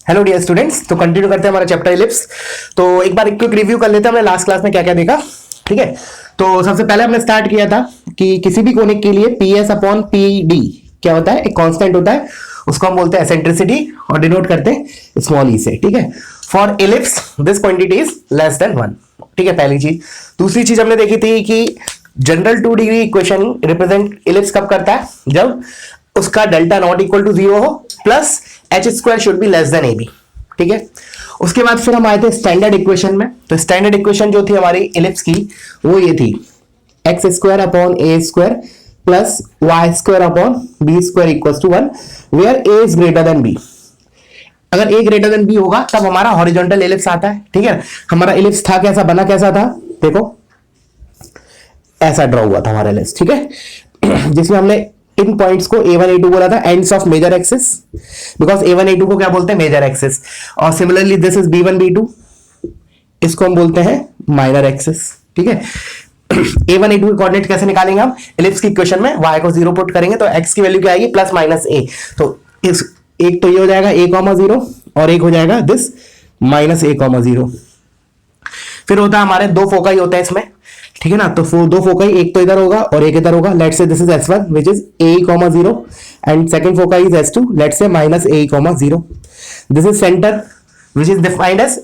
Hello dear students, तो continue करते हैं हमारा चैप्टर इलिप्स। तो एक बार एक क्विक रिव्यू कर लेते हैं हमने लास्ट क्लास में क्या क्या देखा। ठीक है, तो सबसे पहले हमने स्टार्ट किया था कि किसी भी कोनिक के लिए P S upon P D क्या होता है, एक कांस्टेंट होता है, उसको हम बोलते हैं एसेंट्रिसिटी और डिनोट करते हैं स्मॉल ई से। ठीक है, for ellipse this quantity is less then 1। ठीक है, पहली चीज। दूसरी चीज हमने देखी थी कि general 2 degree equation represent ellipse कब करता है, जब उसका डेल्टा नॉट इक्वल टू 0 हो plus H square should be less than A B. ठीक है, उसके बाद फिर हम आए थे स्टैंडर्ड इक्वेशन में। तो स्टैंडर्ड इक्वेशन जो थी हमारी इलिप्स की वो ये थी, X square upon A square plus Y square upon B square equal to 1 where A is greater than B. अगर ए ग्रेटर देन बी होगा तब हमारा हॉरिजॉन्टल इलिप्स आता है। ठीक है, हमारा इलिप्स था कैसा, बना कैसा था, देखो ऐसा ड्रॉ हुआ था हमारा इलिप्स। ठीक है, जिसमें हमने इन पॉइंट्स को A1 A2 बोला था ends of major axis, because A1 A2 को क्या बोलते हैं, मेजर एक्सिस। और similarly this is B1 B2, इसको हम बोलते हैं माइनर एक्सिस। ठीक है, A1 A2 के कोऑर्डिनेट कैसे निकालेंगे हम, इलिप्स की इक्वेशन में y को 0 पुट करेंगे तो x की वैल्यू क्या आएगी, प्लस माइनस a। तो इस एक तो ये हो जाएगा a,0 और एक हो जाएगा दिस माइनस a,0। फिर होता है हमारे दो फोकाई होते हैं इसमें। ठीक है ना, तो दो फोकाई, एक तो इधर होगा और एक इधर होगा। Let's say this is S1 which is a,0 and second foci is S2 let's say minus a,0। This is centre which is defined as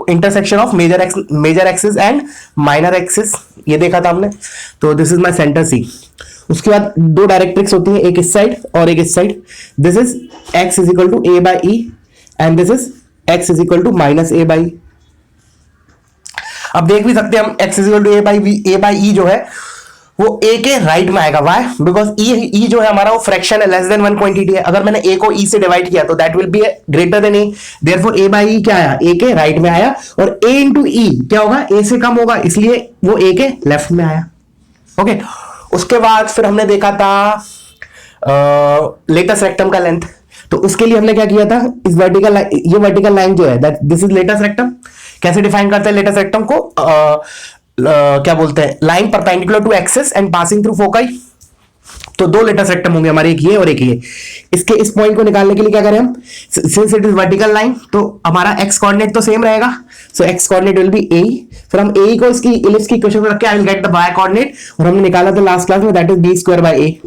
intersection of major axis and minor axis, ये देखा था हमने। तो this is my centre C। उसके बाद दो directrix होती है, एक इस साइड और एक इस side. This is x is equal to a by e and this is x is equal to minus a by. अब देख भी सकते हैं हम x is equal to a by e जो है वो a के राइट में आएगा। वाई, बिकॉज e जो है हमारा वो फ्रैक्शन है, लेस देन 1 क्वांटिटी है। अगर मैंने a को e से डिवाइड किया तो that will be greater than a, therefore a by e क्या आया, a के राइट में आया। और a इंटू ई क्या होगा, a से कम होगा, इसलिए वो a के लेफ्ट में आया। ओके, उसके बाद फिर हमने देखा था लेटस रेक्टम का लेंथ। तो उसके लिए हमने क्या किया था, इस वर्टिकल ये वर्टिकल लाइन जो है that this is latus rectum. कैसे डिफाइन करते हैं लेटस रेक्टम को, क्या बोलते हैं, line perpendicular to axis and passing through foci. तो दो लेटस रेक्टम होंगे हमारे, एक ये और एक ये। इसके इस पॉइंट को निकालने के लिए क्या करें हम, since it is vertical line तो हमारा एक्स कोऑर्डिनेट तो सेम रहेगा, सो एक्स कोऑर्डिनेट विल बी ए। फिर हम ए को इसकी इलिप्स की इक्वेशन में रख के I will get the Y coordinate, और हमने निकाला था लास्ट क्लास में, that is B square by A.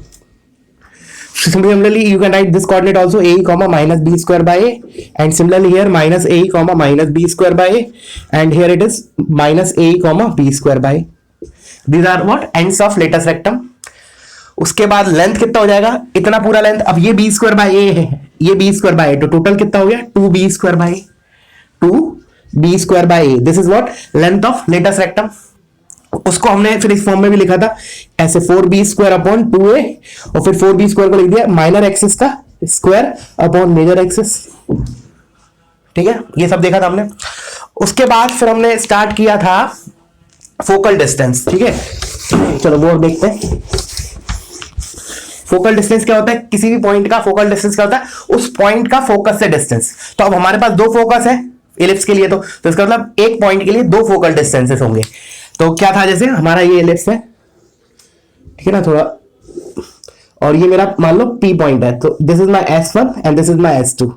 Similarly, you can write this coordinate also a comma minus b square by a, and similarly here minus a comma minus b square by a, and here it is minus a comma b square by a. These are what ends of latus rectum. उसके बाद length कितना हो जाएगा, इतना पूरा length. अब ये b square by a है, ये b स्क्वायर बाय a, तो टोटल कितना हो गया 2b square by a, 2b square by a। This is what length of latus rectum. उसको हमने फिर इस फॉर्म में भी लिखा था ऐसे 4b स्क्वायर अपॉन 2a, और फिर 4b स्क्वायर को लिख दिया माइनर एक्सिस का स्क्वायर अपॉन मेजर एक्सिस। ठीक है, ये सब देखा था हमने। उसके बाद फिर हमने स्टार्ट किया था फोकल डिस्टेंस। ठीक है, चलो वो देखते हैं। फोकल डिस्टेंस क्या होता है, किसी भी पॉइंट का फोकल डिस्टेंस क्या होता है, उस पॉइंट का फोकस से डिस्टेंस। तो अब हमारे पास दो फोकस है इलिप्स के लिए, तो इसका मतलब एक पॉइंट के लिए दो फोकल डिस्टेंसेस होंगे। तो क्या था, जैसे हमारा ये इलिप्स है, ठीक है ना, थोड़ा, और ये मेरा मान लो P पॉइंट है, तो this is my S1 and this is my S2।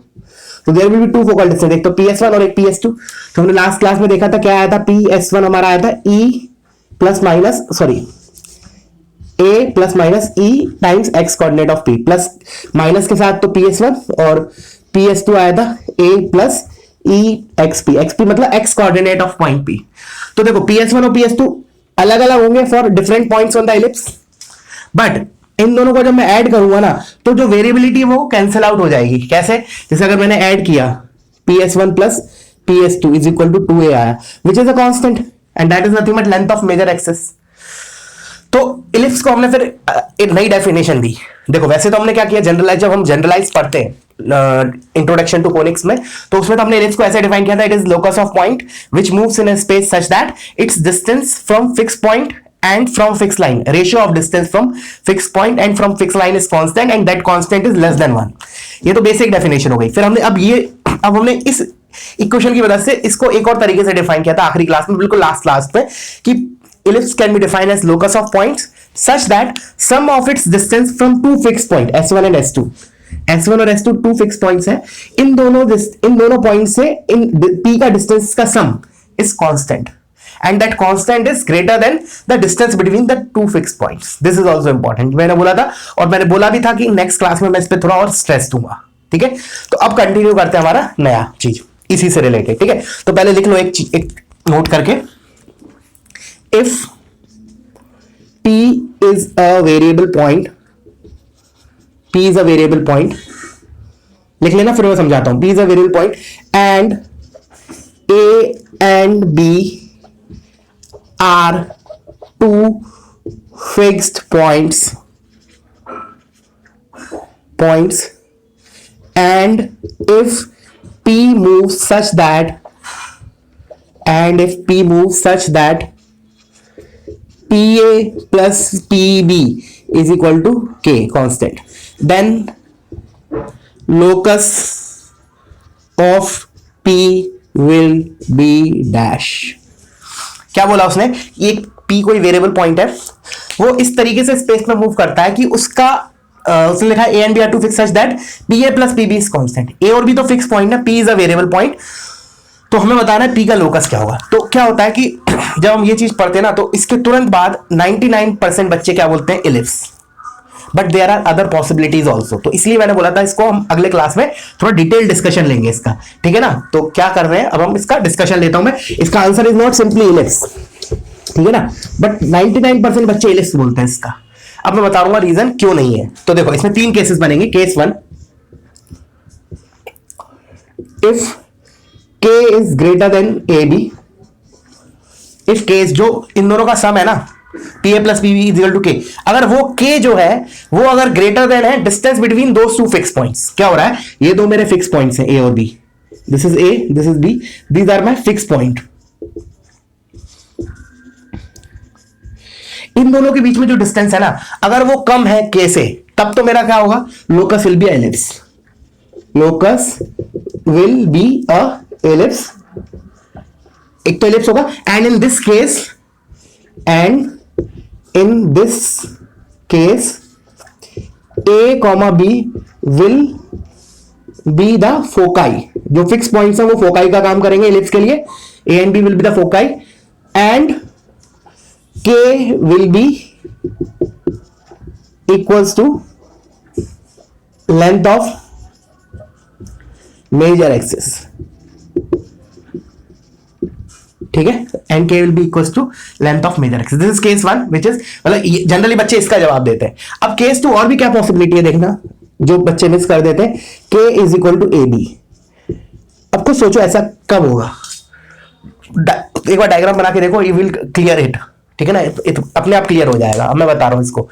तो there will be two focal distance, एक तो PS1 और एक PS2। तो हमने लास्ट क्लास में देखा था क्या आया था, PS1 हमारा आया था E plus minus sorry A plus minus E times x coordinate of P, plus minus के साथ तो PS1, और PS2 आया था A plus E XP, XP मतलब x coordinate of point P। तो देखो PS1 और PS2 अलग अलग होंगे for different points on the ellipse, but in दोनों को जब मैं ऐड करूंगा ना तो जो वेरिएबिलिटी है वो कैंसिल आउट हो जाएगी। कैसे, जैसे अगर मैंने ऐड किया PS1 plus PS2 is equal to 2a आया, which is a constant and that is nothing but length of major axis. तो इलिप्स को हमने फिर एक नई डेफिनेशन दी। देखो वैसे तो हमने क्या किया, जनरलाइज, जब हम जनरलाइज पढ़ते हैं इंट्रोडक्शन टू कोनिक्स में, तो उसमें तो हमने इलिप्स को ऐसे डिफाइन किया था, it is locus of point which moves in a space such that it's distance from fix point and from fixed line, ratio of distance from fixed point and from fixed line is constant and that constant is less than 1। ये तो basic definition हो गई। फिर हमने अब हमने इस equation की मदद से इसको एक और तरीके से डिफाइन किया था आखिरी क्लास में, बिल्कुल लास्ट क्लास में, कि ellipse can be defined as locus of points such that sum of its distance from two fixed point S1 and S2 S1 और S2 टू फिक्स पॉइंट्स है, इन दोनों पॉइंट से इन P का distance का सम is constant and that constant is greater then the distance between the two fix points. This is also important, मैंने बोला था और मैंने बोला भी था कि नेक्स्ट क्लास में मैं इस पे थोड़ा और स्ट्रेस दूंगा। ठीक है, तो अब कंटिन्यू करते हैं हमारा नया चीज इसी से रिलेटेड। ठीक है, तो पहले लिख लो एक नोट करके, if P is a variable point, P is a variable point, लिख लेना फिर मैं समझाता हूं। P is a variable point and A and B are two fixed points and if P moves such that PA plus PB is equal to K constant, then locus of P will be dash। क्या बोला उसने, एक P कोई variable point है, वो इस तरीके से स्पेस में मूव करता है कि उसका उसने लिखा A and B are two fixed such that PA plus PB is constant। A और B तो फिक्स पॉइंट है, P is a variable point, तो हमें बताना है P का लोकस क्या होगा। तो क्या होता है कि जब हम ये चीज पढ़ते हैं ना, तो इसके तुरंत बाद 99% बच्चे क्या बोलते हैं, ellipse, but there are other possibilities also. तो इसलिए मैंने बोला था इसको हम अगले क्लास में थोड़ा डिटेल डिस्कशन लेंगे इसका। ठीक है ना, तो क्या कर रहे हैं अब हम इसका डिस्कशन लेता हूं मैं। इसका answer is not simply ellipse, ठीक है ना, बट 99% बच्चे इलिप्स बोलते हैं इसका। अब मैं बताऊंगा रीजन क्यों नहीं है। तो देखो इसमें 3 केसेस बनेंगे। Case 1, if K is greater than AB, if case जो इन दोनों का सम है ना, PA plus PB is equal to K, अगर वो K जो है वो अगर ग्रेटर देन है distance between those two fix points. क्या हो रहा है, ये दो मेरे फिक्स पॉइंट्स हैं A और B, this is A, this is B, these are my fix point. इन दोनों के बीच में जो डिस्टेंस है ना, अगर वो कम है K से, तब तो मेरा क्या होगा, locus will be ellipse, locus will be a ellipse, एक तो एलिप्स होगा। And in this case A comma B will be the foci, जो फिक्स पॉइंट्स हैं वो फोकाई का काम करेंगे एलिप्स के लिए। A and B will be the foci and K will be equals to length of major axis, ठीक है, and K will be equals to length of major axis. This is case 1 which is, मतलब generally बच्चे इसका जवाब देते हैं। अब case 2 और भी क्या पॉसिबिलिटी है देखना, जो बच्चे मिस कर देते हैं, K is equal to AB। अब कुछ सोचो ऐसा कब होगा, एक बार डायग्राम बना के देखो, यू विल क्लियर इट, ठीक है ना, अपने आप क्लियर हो जाएगा। अब मैं बता रहा हूं इसको,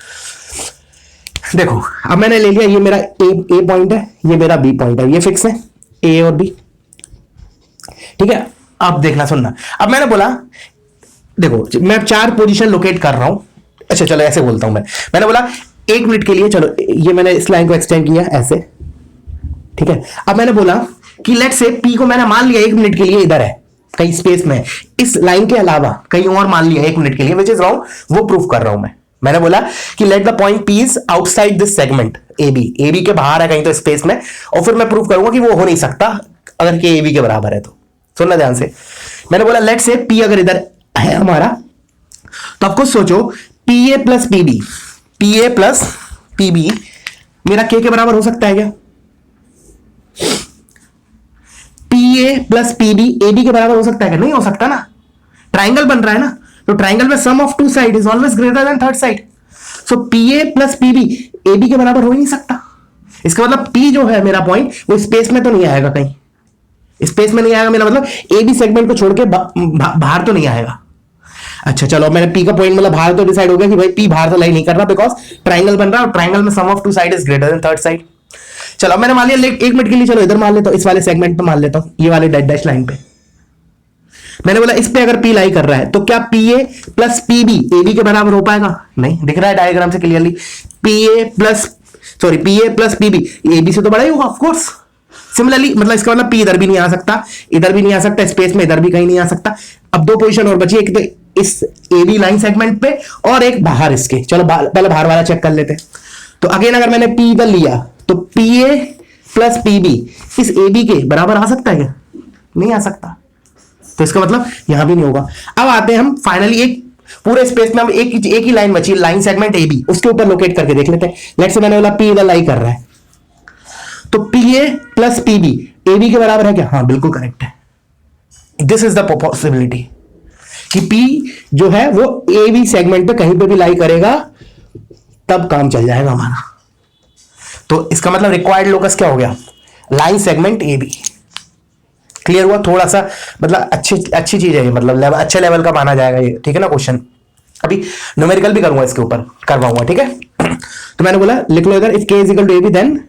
देखो अब मैंने ले लिया, ये मेरा A पॉइंट है, ये मेरा B पॉइंट है, ये फिक्स है A और B, ठीक है। अब देखना सुनना, अब मैंने बोला देखो मैं 4 पोजीशन लोकेट कर रहा हूं। अच्छा चलो ऐसे बोलता हूं मैंने बोला 1 मिनट के लिए, चलो ये मैंने इस लाइन को एक्सटेंड किया ऐसे, ठीक है। अब मैंने बोला कि लेट्स से P को मैंने मान लिया 1 मिनट के लिए इधर है कहीं स्पेस में, इस लाइन के अलावा कहीं और मान लिया 1 मिनट के लिए, विच इज रॉन्ग, वो प्रूफ कर रहा हूं मैं। मैंने बोला कि let the point P is outside this segment AB के बाहर है कहीं तो स्पेस में, और फिर मैं प्रूफ करूंगा कि वो हो नहीं सकता अगर K AB के बराबर है। तो सुनना ध्यान से, मैंने बोला लेट से P अगर इधर है हमारा, तो आपको सोचो PA प्लस PB मेरा K के बराबर हो सकता है क्या? PA प्लस PB AB के बराबर हो सकता है क्या? नहीं हो सकता ना, ट्राइंगल बन रहा है ना, तो ट्राइंगल में sum of 2 side is always greater than third side. So PA plus PB AB के बराबर हो ही नहीं सकता। इसका मतलब P जो है मेरा पॉइंट, वो स्पेस में तो नहीं आएगा, कहीं स्पेस में नहीं आएगा, मेरा मतलब AB सेगमेंट को छोड़ के बाहर तो नहीं आएगा। अच्छा चलो, मैंने P का पॉइंट मतलब बाहर तो डिसाइड हो गया कि भाई P बाहर तो लाई नहीं कर रहा, बिकॉज ट्राइंगल बन रहा है और ट्राइंगल में sum of 2 side is greater than third side. चलो मैंने मान लिया 1 मिनट के लिए, चलो इधर मान लेता हूं, इस वाले सेगमेंट पे मान लेता हूं, ये वाले डैश लाइन पे। मैंने बोला इस पे अगर P लाई कर रहा है तो क्या PA प्लस PB AB के बराबर हो पाएगा? नहीं, दिख रहा है डायग्राम से clearly, PA plus PB AB से तो बड़ा ही होगा ऑफकोर्स। सिमिलरली मतलब इसका मतलब P इधर भी नहीं आ सकता, इधर भी नहीं आ सकता, स्पेस में इधर भी कहीं नहीं आ सकता। अब 2 पोजीशन और बची, एक तो इस AB लाइन सेगमेंट पे और एक बाहर इसके। चलो पहले बाहर वाला चेक कर लेते हैं। तो अगेन अगर मैंने P इधर लिया तो P A plus P B is A B के बराबर आ सकता है क्या? नहीं आ सकता, तो इसका मतलब यहां भी नहीं होगा। अब आते हैं हम फाइनली एक पूरे स्पेस में हम एक ही लाइन बची, लाइन सेगमेंट ए बी, उसके ऊपर लोकेट करके देख लेते हैं। लेट्स से मैंने बोला पी इधर लाई कर रहा है, तो P A plus P B A B के बराबर है क्या? हाँ बिल्कुल करेक्ट है। दिस इज द पॉसिबिलिटी कि पी जो है वो ए बी सेगमेंट पे कहीं पे भी लाई करेगा, तब काम चल जाएगा हमारा। तो इसका मतलब रिक्वायर्ड लोकस क्या हो गया? Line segment A B. Clear हुआ? थोड़ा सा मतलब अच्छी चीज है ये, मतलब अच्छे लेवल का माना जाएगा ये, ठीक है ना क्वेश्चन। अभी न्यूमेरिकल भी करूंगा इसके ऊपर, करवाऊंगा, ठीक है। तो मैंने बोला लिख लो इधर, if K is equal to A B then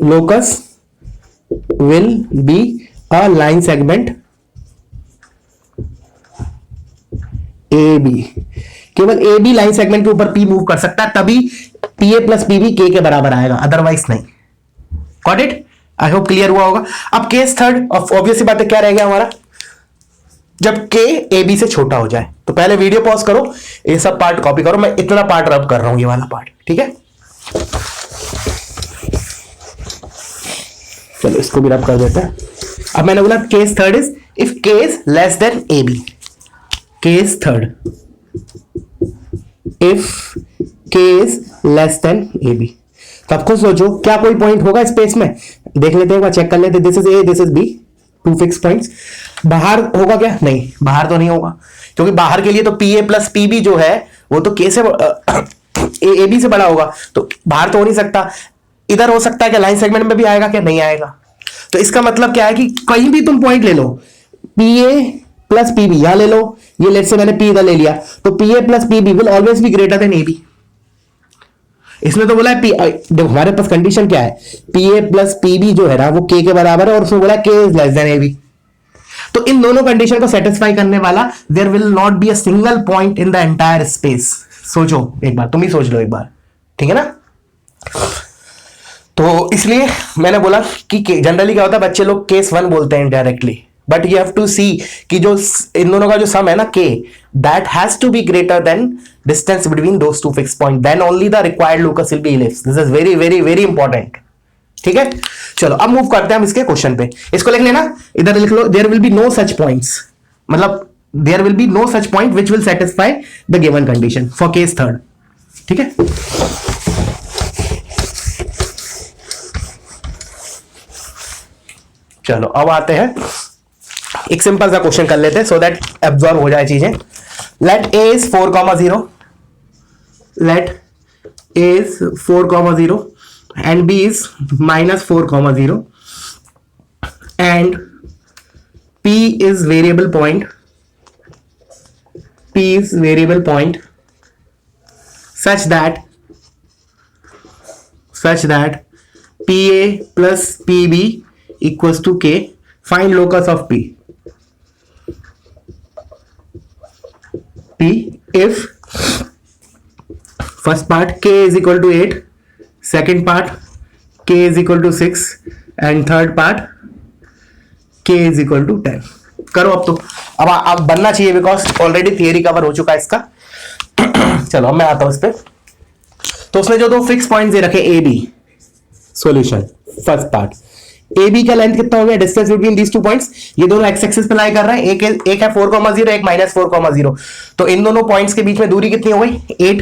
locus will be a line segment A B. केवल ए बी लाइन सेगमेंट के ऊपर पी मूव कर सकता है, तभी P A plus P B के बराबर आएगा, अदरवाइज नहीं। Got it? I hope clear हुआ होगा। अब केस थर्ड, ऑब्वियस बात है, क्या रह गया हमारा? जब के ए बी से छोटा हो जाए। तो पहले वीडियो पॉज करो, ये सब पार्ट कॉपी करो, मैं इतना पार्ट रब कर रहा हूं, ये वाला पार्ट, ठीक है। चलो इसको भी रब कर देते हैं। अब मैंने बोला case third is if K is less than A B. Case third, if K is less than A B. तो आपको सोचो क्या कोई पॉइंट होगा स्पेस में? देख लेते हैं, चेक कर लेते हैं। This is A, this is B, two fix points. बाहर होगा क्या? नहीं, बाहर तो नहीं होगा, क्योंकि बाहर के लिए तो P A plus P B जो है वो तो के से ए बी से बड़ा होगा, तो बाहर तो हो नहीं सकता। इधर हो सकता है कि लाइन सेगमेंट में भी आएगा क्या? नहीं आएगा। तो इसका मतलब क्या है कि कहीं भी तुम पॉइंट ले लो, P A plus P B यहां ले लो, ये लेट से मैंने पी इधर ले लिया, तो P A plus P B will always be greater than A B. इसमें तो बोला है देखो हमारे पास कंडीशन क्या है, P A plus P B जो है ना वो के बराबर है, और उसमें बोला K is less than A B. तो इन दोनों कंडीशन को सेटिस्फाई करने वाला there will not be a single point in the entire space. सोचो एक बार, तुम ही सोच लो एक बार, ठीक है ना। तो इसलिए मैंने बोला कि जनरली क्या होता है, बच्चे लोग केस वन बोलते हैं directly, but you have to see कि जो इन दोनों का जो सम है ना के, that has to be greater than distance between those two fix point, then only the required locus will be ellipse. This is very very very important, ठीक है। चलो अब मूव करते हैं हम इसके क्वेश्चन पे। इसको लिख लेना, इधर लिख लो, there will be no such points, मतलब there will be no such point which will satisfy the given condition for case third, ठीक है। चलो अब आते हैं, एक सिंपल सा क्वेश्चन कर लेते हैं सो दैट एब्जॉर्ब हो जाए चीजें। Let A is 4,0, let A is 4,0 and b is -4,0 and p is variable point, such that pa plus pb equals to k. Find locus of p if first part k is equal to 8, second part k is equal to 6 and third part k is equal to 10। करो अब तो, अब बनना चाहिए because already theory cover हो चुका है इसका। चलो अब मैं आता हूं इस पे। तो उसने जो दो फिक्स पॉइंट दे रखे A B, solution first part, A B का लेंथ कितना हो गया, distance between these two points, ये दोनों एक्स एक्सिस पे लाई कर रहे हैं, एक है 4,0, एक -4,0, तो इन दोनों पॉइंट्स के बीच में दूरी कितनी हो गई 8,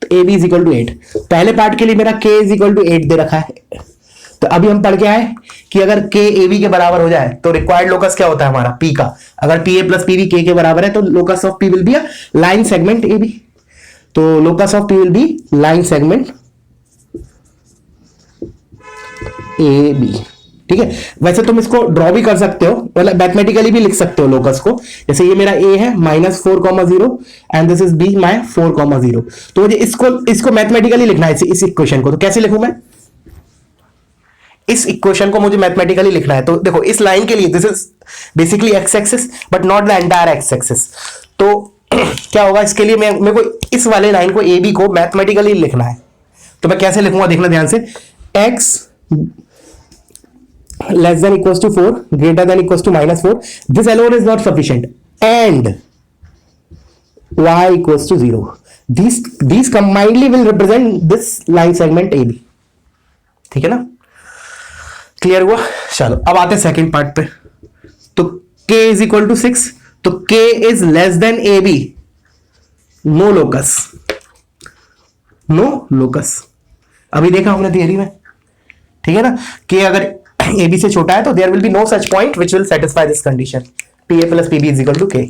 तो A B is equal to 8। पहले पार्ट के लिए मेरा के इज इक्वल टू 8 दे रखा है, तो अभी हम पढ़ के आए कि अगर के ए बी के बराबर हो जाए तो रिक्वायर्ड लोकस क्या होता है हमारा पी का, अगर P A plus P B के बराबर है तो locus of P will be a line segment A B, तो locus of P will be line segment A B, ठीक है। वैसे तुम इसको ड्रॉ भी कर सकते हो, मतलब मैथमेटिकली भी लिख सकते हो लोकस को, जैसे ये मेरा ए है -4,0 and this is be my 4,0, तो मुझे इसको मैथमेटिकली लिखना है, इस इक्वेशन को। तो कैसे लिखूं मैं इस इक्वेशन को, मुझे मैथमेटिकली लिखना है। तो देखो इस लाइन के लिए this is basically x axis but not the entire x axis, तो क्या होगा इसके लिए मेरे को इस वाले लाइन को ए बी को मैथमेटिकली लिखना है। तो मैं कैसे लिखूंगा देखना ध्यान से, x less than equals to 4 greater than equals to -4, this alone is not sufficient, and y equals to 0, these combinedly will represent this line segment AB. ठीक है ना, क्लियर हुआ। चलो अब आते हैं सेकंड पार्ट पे। तो K इज इक्वल टू 6, तो K is less than AB, no locus, no locus. अभी देखा हमने थियरी में, ठीक है ना, K अगर AB से छोटा है तो there will be no such point which will satisfy this condition, PA plus PB is equal to K।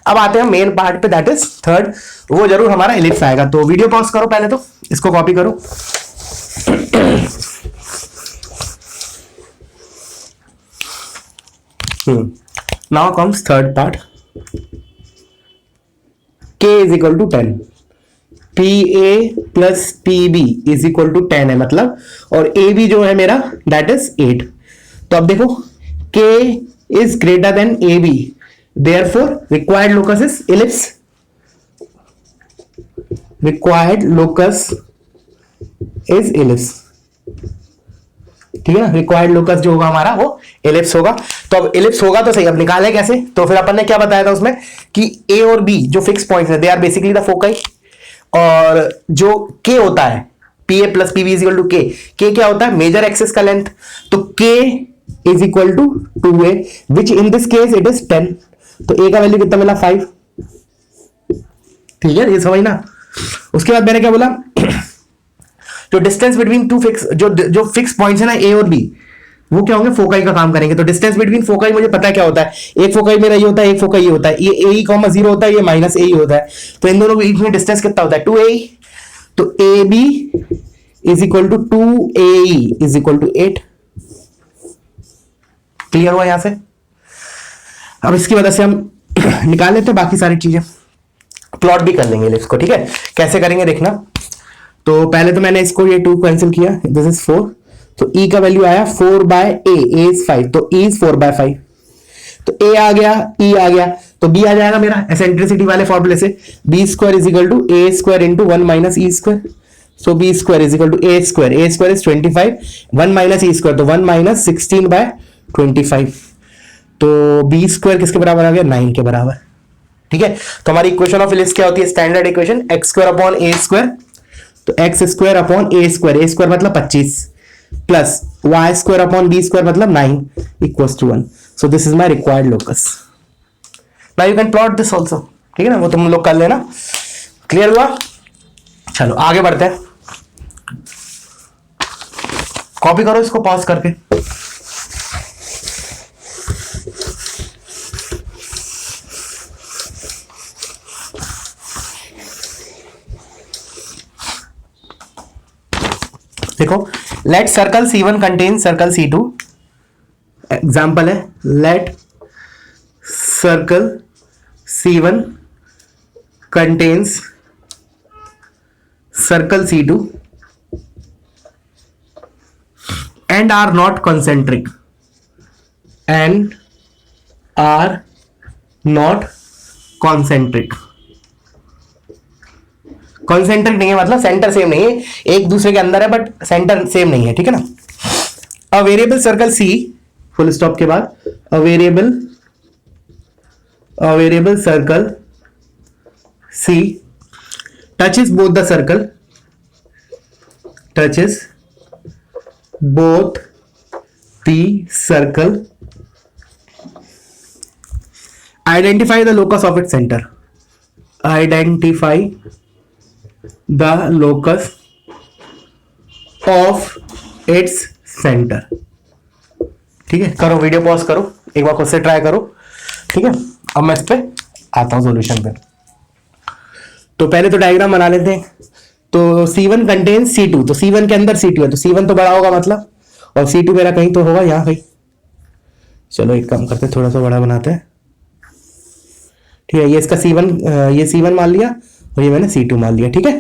अब आते हैं मेन पार्ट पे, दैट इज थर्ड, वो जरूर हमारा एलिप्स आएगा। तो वीडियो पॉज करो पहले, तो इसको कॉपी करो। Now comes third part. K is equal to 10, PA plus PB is equal to 10 है मतलब, और AB जो है मेरा that is 8। तो अब देखो K is greater than AB, therefore required locus is ellipse, required locus is ellipse, ठीक है ना। रिक्वायर्ड लोकस जो होगा हमारा वो एलिप्स होगा। तो अब एलिप्स होगा तो सही, अब निकाले कैसे, तो फिर अपन ने क्या बताया था उसमें कि ए और बी जो फिक्स पॉइंट्स हैं they are basically the foci, और जो के होता है P A plus P B is equal to K क्या होता है, मेजर एक्सिस का लेंथ। तो K is equal to 2a which in this case it is 10। तो ए का वैल्यू कितना मिला 5, ठीक है, ये समझना। उसके बाद मैंने क्या बोला, जो डिस्टेंस बिटवीन टू फिक्स जो फिक्स पॉइंट्स है ना ए और बी, वो क्या होंगे, फोकाई का काम करेंगे। तो डिस्टेंस बिटवीन फोकाई मुझे पता है क्या होता है, एक फोकाई मेरा ये होता है, एक फोकाई ये होता है, ये ए कॉमा 0 होता है, ये माइनस ए होता है। तो इन दोनों के बीच में डिस्टेंस कितना होता है 2a। तो A B is equal to 2ae is equal to 8। Clear हुआ यहां से। अब इसकी वजह से हम निकाल लेते हैं बाकी सारी चीजें, प्लॉट भी कर लेंगे इसको, ठीक है। कैसे करेंगे देखना। तो पहले तो मैंने इसको ये 2 कैंसिल किया, दिस इज 4, तो E का वैल्यू आया 4 बाय A इज 5, तो E इज 4 बाय 5। तो A आ गया, E आ गया, तो B आ जाएगा मेरा एसेंट्रिसिटी वाले फॉर्मूले से, B square is equal to A square into 1 minus E square. So B square is equal to A square is 25, 1 minus E square, तो 1 माइनस 16 बाय 25। तो B स्क्वायर किसके बराबर आ गया, 9 के बराबर, ठीक है। तो हमारी इक्वेशन ऑफ एलिप्स क्या होती है, standard equation x square upon A square, तो एक्स स्क्वायर अपॉन ए स्क्वायर मतलब 25 plus Y square upon B square मतलब 9 equals to 1। So this is my required locus. Now you can plot this also, ठीक है ना, वो तुम लोग कर लेना। क्लियर हुआ। चलो आगे बढ़ते हैं, कॉपी करो इसको पॉज करके। देखो, let circle C1 contain circle C2, example है let circle C1 contains circle C2 and are not concentric, and are not concentric। Concentric नहीं है मतलब सेंटर सेम नहीं है, एक दूसरे के अंदर है बट सेंटर सेम नहीं है, ठीक है ना। A variable circle C, full stop के बाद a variable circle C touches both the circle, touches both the circle, identify the locus of its centre, identify the locus of its center। ठीक है, करो वीडियो पॉज करो, एक बार खुद से try करो, ठीक है। अब मैं इस पे आता हूं सॉल्यूशन पे। तो पहले तो डायग्राम बना लेते हैं। तो C1 कंटेन्स C2, तो C1 के अंदर C2 है, तो C1 तो बड़ा होगा मतलब, और C2 मेरा कहीं तो होगा यहां कहीं। चलो एक काम करते हैं, थोड़ा सा बड़ा बनाते हैं, ठीक है। ये इसका C1, ये C1 मान लिया और ये मैंने C2 मान लिया, ठीक है।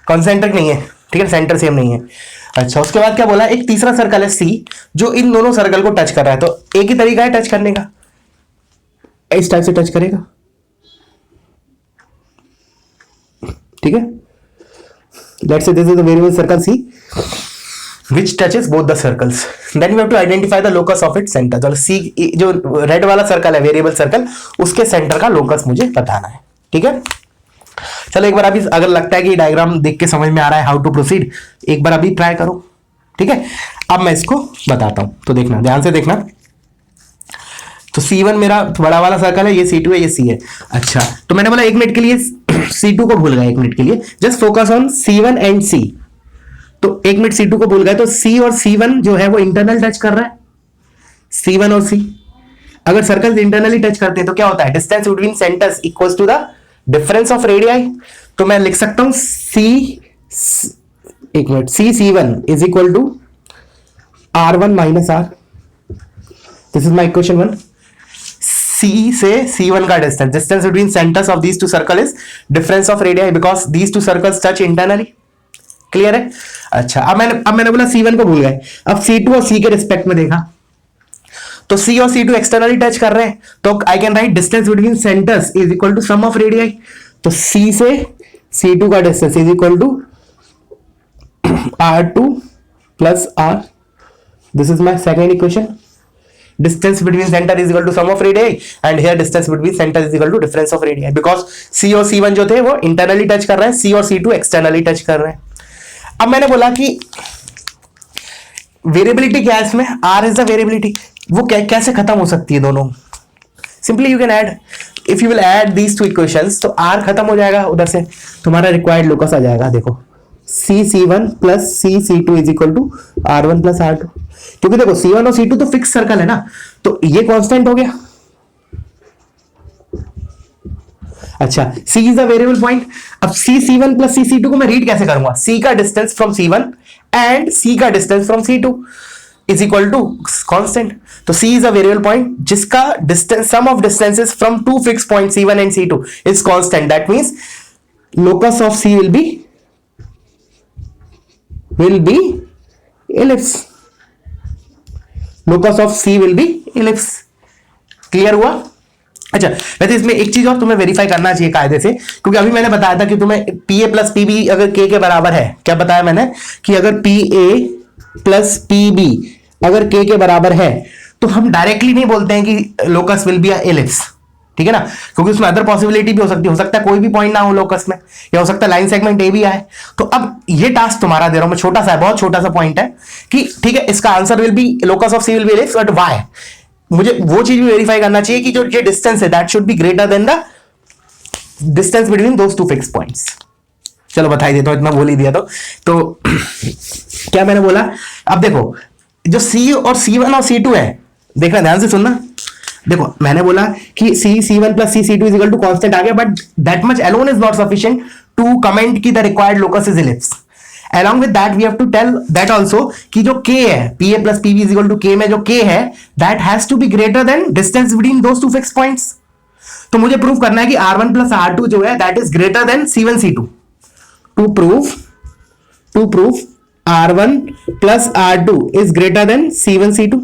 कॉन्सेंट्रिक नहीं है, ठीक है, सेंटर सेम नहीं है। अच्छा, उसके बाद क्या बोला, एक तीसरा सर्कल है C जो इन दोनों सर्कल को टच कर रहा है। तो एक ही तरीका है टच करने का, इस टाइप से टच करेगा, ठीक है। Let's say this is the variable circle C which touches both the circles, then you have to identify the locus of its center। तो C जो रेड वाला सर्कल है वेरिएबल सर्कल, उसके सेंटर का लोकस मुझे बताना है, ठीक है। चलो एक बार अभी अगर लगता है कि डायग्राम देख के समझ में आ रहा है हाउ टू प्रोसीड, एक बार अभी ट्राई करो, ठीक है। अब मैं इसको बताता हूं, तो देखना, ध्यान से देखना। तो C1 मेरा बड़ा वाला सर्कल है, ये C2 है, ये C है। अच्छा, तो मैंने बोला 1 मिनट के लिए C2 को भूल गए, 1 मिनट के लिए just focus on C1 and C। तो 1 मिनट C2 को भूल गए, तो C और C1 जो है वो इंटरनल टच कर रहा है, C1 और C। अगर सर्कल इंटरनली टच करते हैं तो क्या होता है, distance between centres equals to the difference of radii. तो मैं लिख सकता हूं एक minute, C1 is equal to R1 minus R। This is my equation 1। C से C1 का distance, distance between centres of these two circle is difference of radii because these two circles touch internally. Clear है? अच्छा, अब मैंने बोला C1 को भूल गए, अब C2 और C के रिस्पेक्ट में देखा, तो C और C2 एक्सटर्नली टच कर रहे हैं, तो I can write distance between centres is equal to sum of radii. तो C से C2 का distance is equal to R2 plus R। This is my second equation. Distance between center is equal to sum of radii and here distance between center is equal to difference of radii because C और C1 जो थे वो internally touch कर रहे हैं, C और C2 externally touch कर रहे हैं। अब मैंने बोला कि वेरिएबिलिटी क्या है इसमें, R is the variability, वो कैसे खत्म हो सकती है दोनों। Simply you can add, if you will add these two equations तो R खत्म हो जाएगा, उधर से तुम्हारा रिक्वायर्ड लोकस आ जाएगा। देखो C1 plus C2 is equal to R1 plus R2, क्योंकि देखो C1 और C2 तो फिक्स सर्कल है ना, तो ये कांस्टेंट हो गया। अच्छा, C is a variable point. अब C1 प्लस C2 को मैं रीड कैसे करूंगा, C का distance from C1 and C का distance from C2 is equal to constant. तो C is a variable point जिसका distance, sum of distances from two fix point C1 and C2 is constant. That means locus of C will be ellipse, locus of C will be ellipse। Clear हुआ? अच्छा, वैसे इसमें एक चीज और तुम्हें verify करना चाहिए कायदे से, क्योंकि अभी मैंने बताया था कि तुम्हें PA प्लस PB अगर K के बराबर है, क्या बताया मैंने कि अगर PA प्लस PB अगर K के बराबर है तो हम डायरेक्टली नहीं बोलते हैं कि लोकस विल बी एलिप्स, ठीक है ना, क्योंकि उसमें अदर पॉसिबिलिटी भी हो सकता है कोई भी पॉइंट ना हो लोकस में, या हो सकता है लाइन सेगमेंट ए भी आए। तो अब ये टास्क तुम्हारा दे रहा हूं मैं, छोटा सा है, बहुत छोटा सा पॉइंट है कि ठीक है इसका answer will be locus of C will be ellipse, but why, मुझे वो चीज भी वेरीफाई करना चाहिए कि जो ये डिस्टेंस है that should be greater then the distance between those two fix points. चलो बताई देता हूं, इतना बोल ही दिया तो क्या मैंने बोला, अब देखो जो C और C1 और C2 है, देखना ध्यान से सुनना। देखो मैंने बोला कि C1 plus C2 is equal to constant आ गया, but that much alone is not sufficient to comment की the required locus is ellipse. Along with that we have to tell that also कि जो K है, PA plus PB is equal to K में जो K है that has to be greater than distance between those two fixed points। तो मुझे prove करना है कि R1 plus R2 जो है that is greater than C1 C2। to prove R1 plus R2 is greater than C1 C2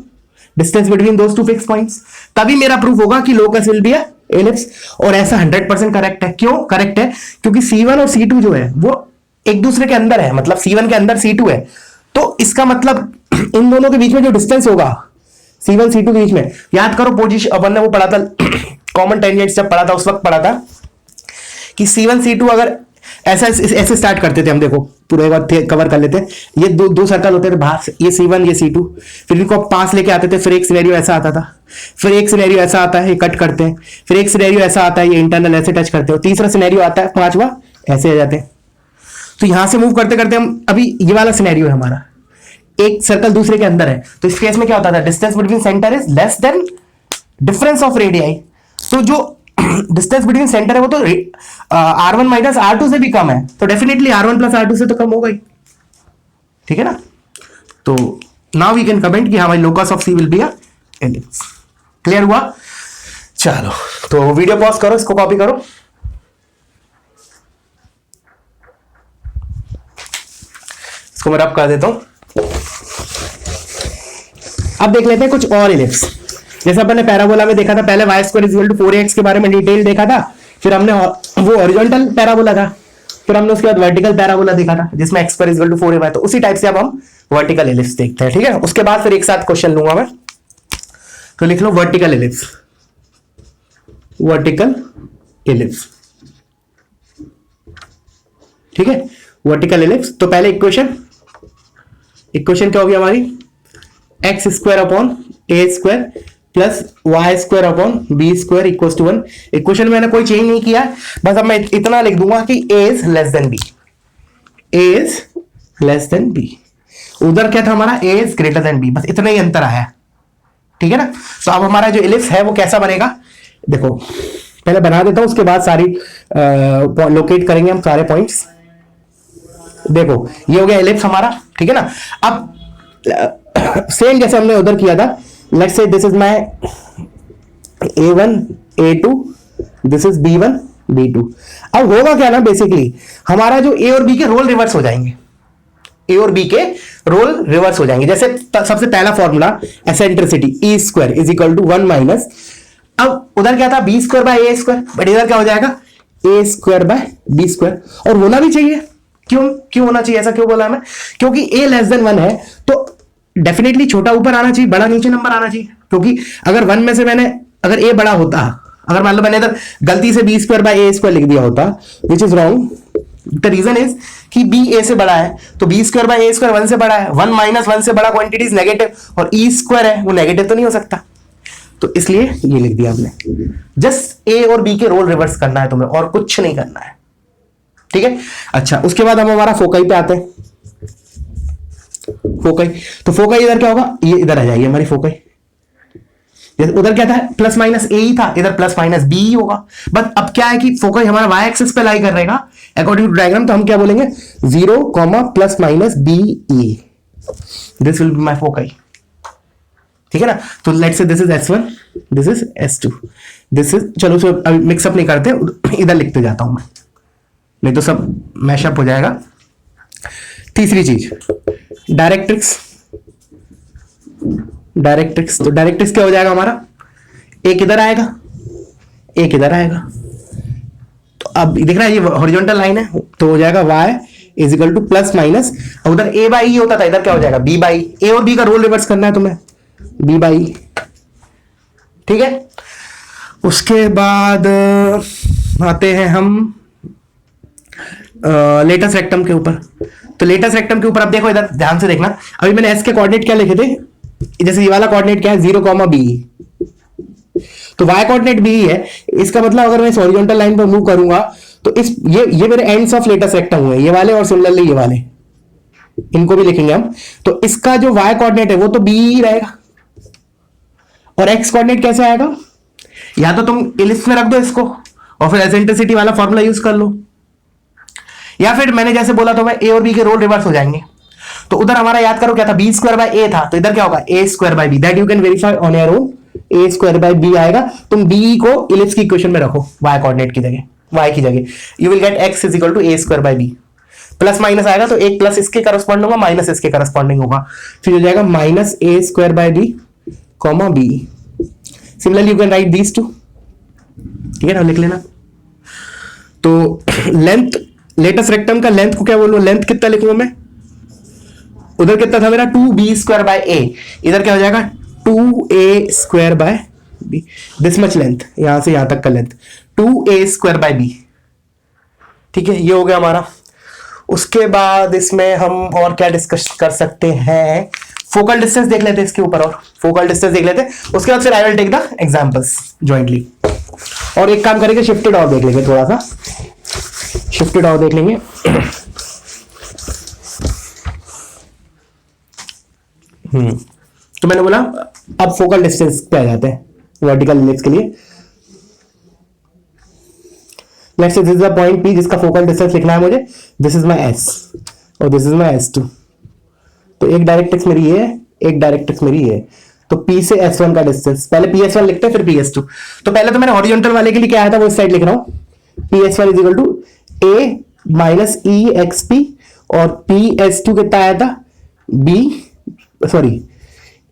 distance between those two fixed points, तभी मेरा proof होगा कि locus will be a ellipse. और ऐसा 100% correct है। क्यों करेक्ट है? क्योंकि C1 और C2 जो है वो एक दूसरे के अंदर है, मतलब C1 के अंदर C2 है, तो इसका मतलब इन दोनों के बीच में जो डिस्टेंस होगा C1 C2 के बीच में, याद करो पोजीशन अपन ने वो पढ़ा था कॉमन टेंजेंट्स जब पढ़ा था उस वक्त पढ़ा था कि C1 C2 अगर ऐसे स्टार्ट करते थे हम, देखो पूरा एक बार कवर कर लेते हैं। ये दो सर्कल होते थे बाहर, ये C1 ये C2, फिर इनको पास लेके आते थे, फिर एक सिनेरियो ऐसा आता था, फिर एक सिनेरियो ऐसा आता है ये कट करते हैं, फिर एक सिनेरियो ऐसा आता है ये इंटरनल ऐसे टच करते हो, तीसरा सिनेरियो आता है, पांचवा ऐसे आ जाते हैं। तो यहां से मूव करते करते हम, अभी ये वाला सिनेरियो है हमारा, एक सर्कल दूसरे के अंदर है, तो इस केस में क्या होता था, distance between centre is less then difference of radii. तो जो डिस्टेंस बिटवीन सेंटर है वो तो R1 माइनस R2 से भी कम है, तो डेफिनेटली R1 प्लस R2 से तो कम होगा ही, ठीक है ना। तो नाउ वी कैन कमेंट कि हमारी locus of C will be a ellipse. Clear हुआ? चलो तो वीडियो पॉज करो, इसको कॉपी करो, इसको मैं रब कर देता हूं। अब देख लेते हैं कुछ और एलिप्स। जैसे अपन ने पैराबोला में देखा था, पहले y square is equal to 4ax के बारे में डिटेल देखा था, फिर हमने वो हॉरिजॉन्टल पैराबोला था, फिर हमने उसके बाद वर्टिकल पैराबोला देखा था जिसमें x square is equal to 4ay। तो उसी टाइप से अब हम वर्टिकल एलिप्स देखते हैं, ठीक है। उसके बाद फिर एक साथ क्वेश्चन लूंगा मैं, तो लिख लो वर्टिकल एलिप्स। वर्टिकल एलिप्स ठीक है, वर्टिकल इलिप्स। तो पहले इक्वेशन क्या होगी हमारी, X square upon A square plus Y square upon B square equal to 1। Equation मैंने कोई चेंज नहीं किया, बस अब मैं इतना लिख दूंगा कि A is less than B, A is less than B. उधर क्या था हमारा, A is greater than B, बस इतना ही अंतर आया, ठीक है ना। तो अब हमारा जो इलिप्स है वो कैसा बनेगा, देखो पहले बना देता हूं, उसके बाद सारी लोकेट करेंगे हम सारे पॉइंट्स। देखो ये हो गया इलिप्स हमारा, ठीक है ना। अब सेम जैसे हमने उधर किया था, let's say this is my a1 a2, this is b1 b2। अब होगा क्या ना, बेसिकली हमारा जो a और b के रोल रिवर्स हो जाएंगे, ए और बी के रोल रिवर्स हो जाएंगे। जैसे सबसे पहला formula eccentricity, E square is equal to 1 minus, अब उधर क्या था B square by A square, but इधर क्या हो जाएगा A square by B square. और होना भी चाहिए, क्यों होना चाहिए, ऐसा क्यों बोला मैं, क्योंकि ए लेस देन 1 है तो डेफिनेटली छोटा ऊपर आना चाहिए, बड़ा नीचे नंबर आना चाहिए। क्योंकि अगर 1 में से अगर ए बड़ा होता, अगर मान लो मैंने इधर गलती से b square by A square लिख दिया होता, which is wrong. The reason is कि बी ए से बड़ा है, तो b square by A square 1 से बड़ा है, 1 माइनस 1 से बड़ा क्वांटिटी इज नेगेटिव, और ई स्क्वायर है वो नेगेटिव तो नहीं हो सकता, तो इसलिए ये लिख दिया हमने। जस्ट ए और बी के रोल रिवर्स करना है तुम्हें, और कुछ नहीं करना है, ठीक है। अच्छा, उसके बाद हम हमारा फोकाई पे आते हैं। फोकाई, तो फोकाई इधर क्या होगा, ये इधर आ जाएगी हमारी फोकाई। उधर क्या था, प्लस माइनस ए ही था, इधर प्लस माइनस बी ही होगा। बट अब क्या है कि फोकाई हमारा वाई एक्सिस पे लाई कर रहेगा अकॉर्डिंग टू डायग्राम, तो हम क्या बोलेंगे 0, plus minus b e, this will be my foci, ठीक है ना। तो let's say this is S1, this is S2, this is, चलो सो अभी मिक्सअप नहीं करते, इधर लिखते जाता हूं मैं, नहीं तो सब मैशअप हो जाएगा। तीसरी चीज डायरेक्ट्रिक्स, तो डायरेक्ट्रिक्स क्या हो जाएगा हमारा, एक इधर आएगा एक इधर आएगा, तो अब दिख रहा है ये हॉरिजॉन्टल लाइन है, तो हो जाएगा y is equal two plus minus, उधर a बाई ई होता था, इधर क्या हो जाएगा b बाई, ए और b का रोल रिवर्स करना है तुम्हें, b बाई, ठीक है। उसके बाद आते हैं हम लेटस रेक्टम के ऊपर। तो लेटस रेक्टम के ऊपर अब देखो, इधर ध्यान से देखना, अभी मैंने एस के कोऑर्डिनेट क्या लिखे थे, जैसे ये वाला कोऑर्डिनेट क्या है 0, बी, तो y कोऑर्डिनेट बी है, इसका मतलब अगर मैं इस हॉरिजॉन्टल लाइन पर मूव करूंगा तो इस ये मेरे एंड्स ऑफ लेटस रेक्टम हुए, ये वाले और सिमिलरली ये वाले, इनको भी लिखेंगे हम। तो इसका जो y कोऑर्डिनेट है वो तो b ही रहेगा, और x कोऑर्डिनेट कैसे आएगा, या तो तुम इलिप्स में रख दो इसको और फिर एसेंट्रिसिटी वाला फॉर्मूला यूज कर लो, या फिर मैंने जैसे बोला तो ए और बी के रोल रिवर्स हो जाएंगे। तो उधर हमारा याद करो क्या था, बी स्क्वायर बाय ए था, तो इधर क्या होगा A square by B, that you can verify on your own, A square by B आएगा। तुम बी को इलिप्स की इक्वेशन में रखो, वाई कोऑर्डिनेट की जगह, वाई की जगह, you will get x is equal to a square by b, plus minus आएगा तो एक प्लस इसके करस्पॉन्डिंग होगा, माइनस इसके करस्पॉन्डिंग होगा, फिर हो जाएगा minus a square by b comma b. Similarly you can write these two, ठीक है ना, लिख लेना। तो लेंथ, लेटस रेक्टम का लेंथ को क्या बोलूं, लेंथ कितना लिखूंगा मैं, उधर कितना था मेरा 2b स्क्वायर बाय ए, इधर क्या हो जाएगा 2a square by b, this much length, यहां से यहां तक का length 2a square by B, ठीक है, ये हो गया हमारा। उसके बाद इसमें हम और क्या डिस्कस कर सकते हैं, फोकल डिस्टेंस देख लेते हैं इसके ऊपर, और फोकल डिस्टेंस देख लेते हैं, उसके बाद फिर I will take the examples jointly, और एक काम करेंगे शिफ्टेड ऑफ देख लेंगे, थोड़ा सा शिफ्टेड ऑफ देख लेंगे। तो मैंने बोला अब फोकल डिस्टेंस पे आ जाते हैं वर्टिकल इलिप्स के लिए। Let's say this is the point P जिसका फोकल डिस्टेंस लिखना है मुझे, दिस इज माय S और दिस इज माय S2। तो एक डायरेक्ट्रिक्स मेरी ये है, एक डायरेक्ट्रिक्स मेरी ये है, तो P से S1 का डिस्टेंस, पहले PS1 लिखते हैं फिर PS2। तो पहले तो मैंने हॉरिजॉन्टल वाले के लिए क्या आया था वो इस साइड लिख रहा हूं, PS1 is equal to A minus E XP, और PS2 कितना आया था B, sorry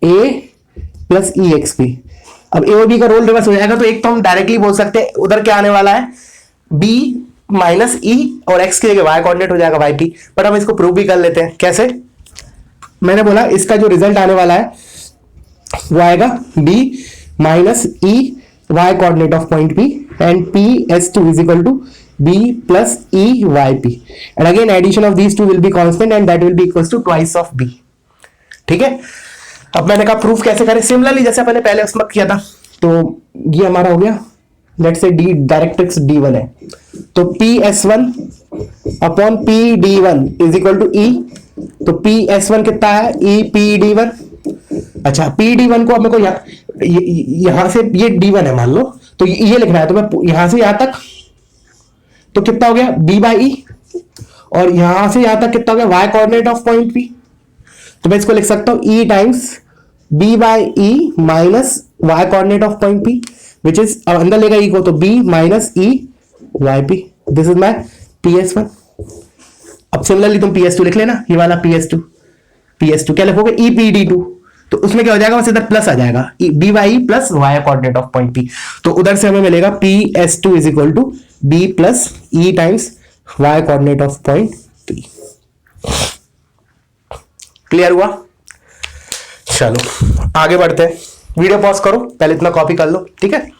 A plus E XP। अब A और B का रोल रिवर्स हो जाएगा, तो एक तो हम डायरेक्टली बोल सकते हैं उधर क्या आने वाला है B माइनस E, और X की जगह Y कोऑर्डिनेट हो जाएगा YT, बट हम इसको प्रूव भी कर लेते हैं। कैसे, मैंने बोला इसका जो रिजल्ट आने वाला है वो आएगा B minus E Y coordinate of point P, and PS2 is equal to b plus e yp, and again addition of these two will be constant and that will be equals to twice of b. ठीक है, अब मैंने कहा proof कैसे करें, similarly जैसे अपने पहले उसमें किया था, तो ये हमारा हो गया, let's say D directrix d1 है, तो ps1 upon pd1 is equal to e, तो ps1 कितना है, e pd1। अच्छा, pd1 को अब मेरे को यहां से ये d1 है मान लो, तो ये लिखना है, तो मैं यहां से यहां तक तो कितना हो गया b बाई ई, और यहां से यहां तक कितना हो गया y coordinate of point p, तो मैं इसको लिख सकता हूं e times b by e minus y coordinate of point p, which is अंदर लेगा e को, तो b minus e y p, this is my ps1। अब सिमिलरली तुम ps2 लिख लेना, ये वाला ps2 क्या लिखोगे, e pd2, तो उसमें क्या हो जाएगा, बस इधर प्लस आ जाएगा, b by e plus y coordinate of point p, तो उधर से हमें मिलेगा ps2 is equal to b plus e times y coordinate of point p। Clear हुआ? चलो आगे बढ़ते हैं, वीडियो पॉज करो, पहले इतना कॉपी कर लो, ठीक है।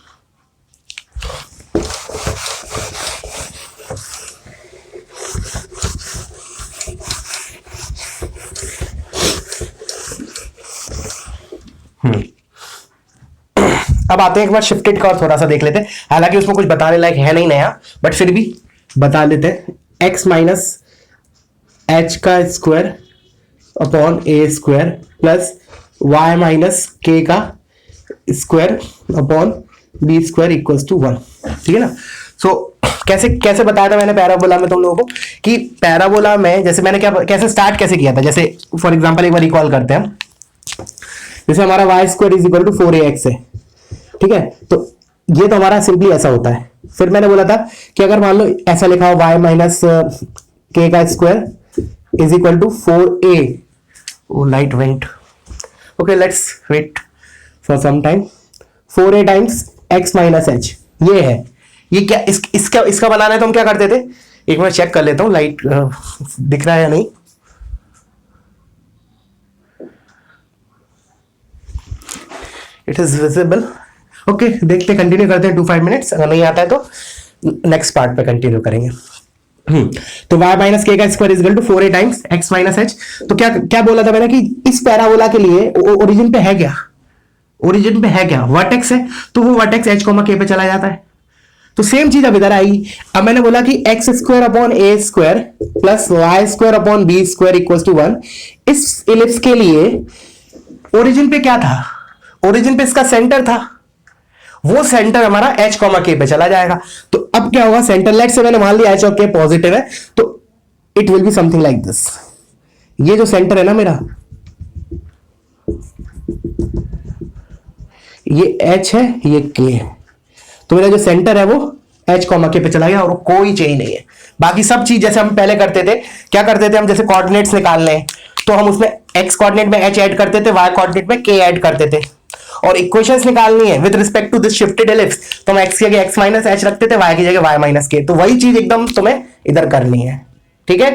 अब आते हैं एक बार शिफ्टेड का और थोड़ा सा देख लेते हैं, हालांकि उसमें कुछ बताने लायक है नहीं नया, बट फिर भी बता लेते हैं। x माइनस एच का स्क्वायर अपॉन ए square plus y minus k का square upon B square equals to 1, ठीक है ना। सो कैसे कैसे बताया था मैंने पैराबोला में तुम लोगों को, कि पैराबोला में जैसे मैंने क्या कैसे स्टार्ट कैसे किया था, जैसे फॉर एग्जांपल एक बार रिकॉल करते हैं, जैसे हमारा y square is equal to 4ax है, ठीक है, तो ये तो हमारा सिंपली ऐसा होता है। फिर मैंने बोला था कि अगर मान लो ऐसा लिखा हो y माइनस के का square is equal to 4a, oh light went, okay let's wait for some time, 4a times x minus h, ये है, ये क्या इसका बनाना है, तो हम क्या करते थे, एक बार चेक कर लेता हूं लाइट दिख रहा है या नहीं, इट इज विजिबल, ओके देखते कंटिन्यू करते हैं 2-5 मिनट्स, अगर नहीं आता है तो नेक्स्ट पार्ट पे कंटिन्यू करेंगे। तो y माइनस के का square is equal to 4a times x minus h, तो क्या क्या बोला था मैंने कि इस पैराबोला के लिए ओरिजिन पे है क्या, ओरिजिन पे है क्या, वर्टेक्स है, तो वो वर्टेक्स h कोमा k पे चला जाता है, तो सेम चीज अब इधर आई। अब मैंने बोला कि x square upon A square plus Y square upon B square equals to 1, इस इलिप्स के लिए ओरिजिन पे क्या था, ओरिजिन पे इसका सेंटर था, वो सेंटर हमारा h कॉमा k पे चला जाएगा। तो अब क्या होगा, सेंटर लेट से मैंने मान लिया h और k पॉजिटिव है, तो it will be something like this, ये जो सेंटर है ना मेरा, ये h है, ये k है, तो मेरा जो सेंटर है वो h कॉमा k पे चला गया, और कोई चेंज नहीं है। बाकी सब चीज जैसे हम पहले करते थे, क्या करते थे हम, जैसे कोऑर्डिनेट्स निकालने हैं तो हम उसमें x कोऑर्डिनेट में h ऐड करते थे, y कोऑर्डिनेट में k ऐड करते थे, और इक्वेशंस निकालनी है with respect to this shifted ellipse, तो हम x की जगह x माइनस h रखते थे, y की जगह y माइनस k, तो वही चीज एकदम तुम्हें इधर करनी है, ठीक है।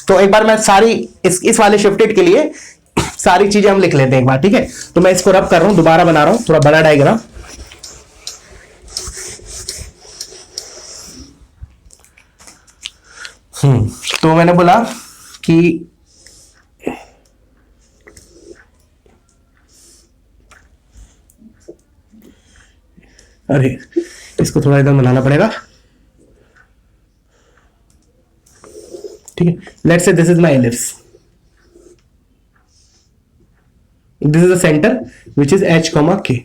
तो एक बार मैं सारी इस वाले शिफ्टेड के लिए सारी चीजें हम लिख लेते हैं एक बार, ठीक है। तो मैं इसको रब कर रहा हूं, दोबारा बना रहा हूं, थोड़ा बड़ा डायग्राम, तो मैंने बोला कि अरे इसको थोड़ा इधर बनाना पड़ेगा, ठीक है। Let's say this is my ellipse, this is the centre which is h comma k,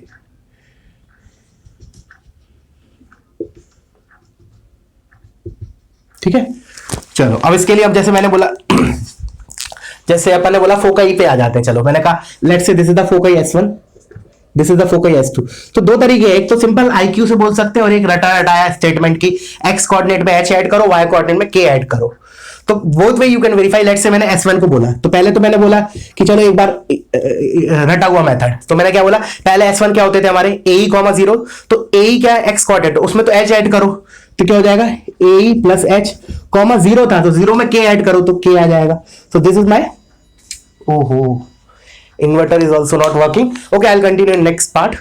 ठीक है। चलो अब इसके लिए, अब जैसे मैंने बोला जैसे अपन ने बोला फोकाई पे आ जाते हैं, चलो मैंने कहा let's say this is the foci S1, this is the foci S2, तो दो तरीके, एक तो सिंपल IQ से बोल सकते हैं, और एक रटा रटाया स्टेटमेंट की x कोऑर्डिनेट में h ऐड करो, y कोऑर्डिनेट में k ऐड करो, तो both way you can verify. Let's say मैंने S1 को बोला, तो पहले तो मैंने बोला कि चलो एक बार रटा हुआ मेथड, तो मैंने क्या बोला, पहले S1 क्या होते थे हमारे ae, 0, तो ae क्या है, x कोऑर्डिनेट, उसमें तो h ऐड करो, तो क्या हो जाएगा ae प्लस h, 0 था तो 0 में k ऐड करो तो k आ जाएगा। सो दिस इज माय, ओहो inverter is also not working, okay I will continue in next part.